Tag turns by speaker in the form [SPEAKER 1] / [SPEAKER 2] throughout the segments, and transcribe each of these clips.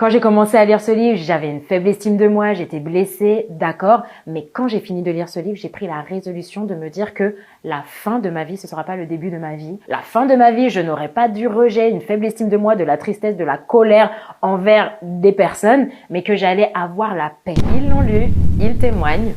[SPEAKER 1] Quand j'ai commencé à lire ce livre, j'avais une faible estime de moi, j'étais blessée, d'accord. Mais quand j'ai fini de lire ce livre, j'ai pris la résolution de me dire que la fin de ma vie, ce sera pas le début de ma vie. La fin de ma vie, je n'aurai pas du rejet, une faible estime de moi, de la tristesse, de la colère envers des personnes, mais que j'allais avoir la paix. Ils l'ont lu, ils témoignent.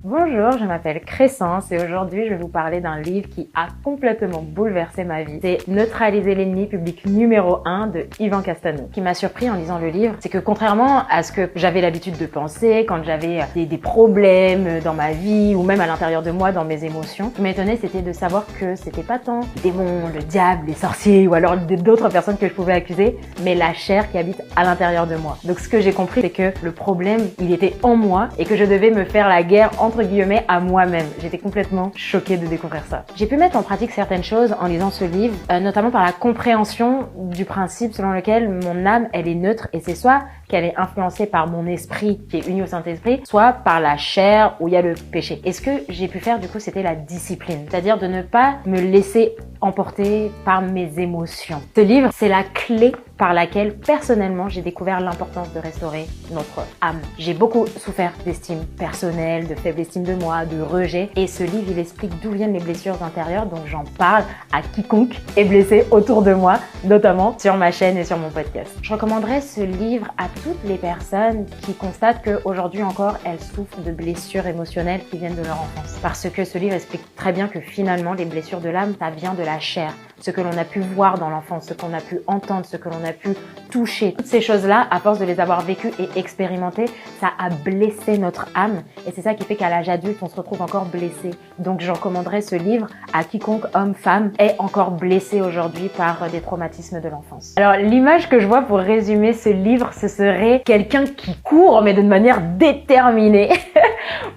[SPEAKER 1] Bonjour, je m'appelle Crescence et aujourd'hui je vais vous parler d'un livre qui a complètement bouleversé ma vie. C'est Neutraliser l'ennemi, public numéro 1 de Yvan Castano. Ce qui m'a surpris en lisant le livre, c'est que contrairement à ce que j'avais l'habitude de penser quand j'avais des problèmes dans ma vie ou même à l'intérieur de moi dans mes émotions, ce qui m'étonnait c'était de savoir que c'était pas tant les démons, le diable, les sorciers ou alors d'autres personnes que je pouvais accuser, mais la chair qui habite à l'intérieur de moi. Donc ce que j'ai compris, c'est que le problème, il était en moi et que je devais me faire la guerre entre guillemets à moi-même. J'étais complètement choquée de découvrir ça. J'ai pu mettre en pratique certaines choses en lisant ce livre, notamment par la compréhension du principe selon lequel mon âme, elle est neutre et c'est soit qu'elle est influencée par mon esprit qui est uni au Saint-Esprit, soit par la chair où il y a le péché. Et ce que j'ai pu faire du coup, c'était la discipline, c'est-à-dire de ne pas me laisser emporter par mes émotions. Ce livre, c'est la clé par laquelle personnellement j'ai découvert l'importance de restaurer notre âme. J'ai beaucoup souffert d'estime personnelle, de faible estime de moi, de rejet et ce livre il explique d'où viennent les blessures intérieures, donc j'en parle à quiconque est blessé autour de moi, notamment sur ma chaîne et sur mon podcast. Je recommanderais ce livre à toutes les personnes qui constatent qu'aujourd'hui encore elles souffrent de blessures émotionnelles qui viennent de leur enfance. Parce que ce livre explique très bien que finalement les blessures de l'âme ça vient de la chair, ce que l'on a pu voir dans l'enfance, ce qu'on a pu entendre, ce que l'on a pu toucher. Toutes ces choses-là, à force de les avoir vécues et expérimentées, ça a blessé notre âme et c'est ça qui fait qu'à l'âge adulte, on se retrouve encore blessé. Donc je recommanderais ce livre à quiconque homme, femme est encore blessé aujourd'hui par des traumatismes de l'enfance. Alors l'image que je vois pour résumer ce livre, ce serait quelqu'un qui court mais d'une manière déterminée.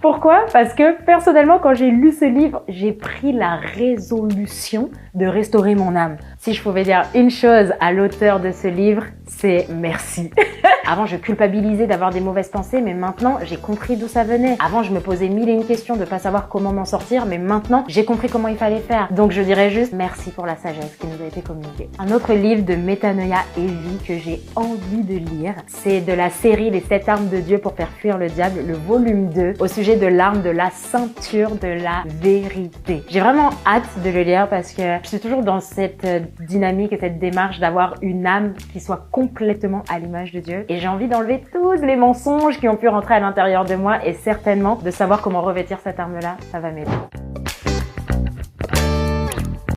[SPEAKER 1] Pourquoi? Parce que personnellement, quand j'ai lu ce livre, j'ai pris la résolution de restaurer mon âme. Si je pouvais dire une chose à l'auteur de ce livre, c'est merci. Avant, je culpabilisais d'avoir des mauvaises pensées, mais maintenant, j'ai compris d'où ça venait. Avant, je me posais mille et une questions de pas savoir comment m'en sortir, mais maintenant, j'ai compris comment il fallait faire. Donc, je dirais juste merci pour la sagesse qui nous a été communiquée. Un autre livre de Metanoia Heavy que j'ai envie de lire, c'est de la série Les 7 armes de Dieu pour faire fuir le diable, le volume 2, au sujet de l'arme de la ceinture de la vérité. J'ai vraiment hâte de le lire parce que je suis toujours dans cette dynamique et cette démarche d'avoir une âme qui soit complètement à l'image de Dieu. Et j'ai envie d'enlever tous les mensonges qui ont pu rentrer à l'intérieur de moi et certainement de savoir comment revêtir cette arme-là, ça va m'aider.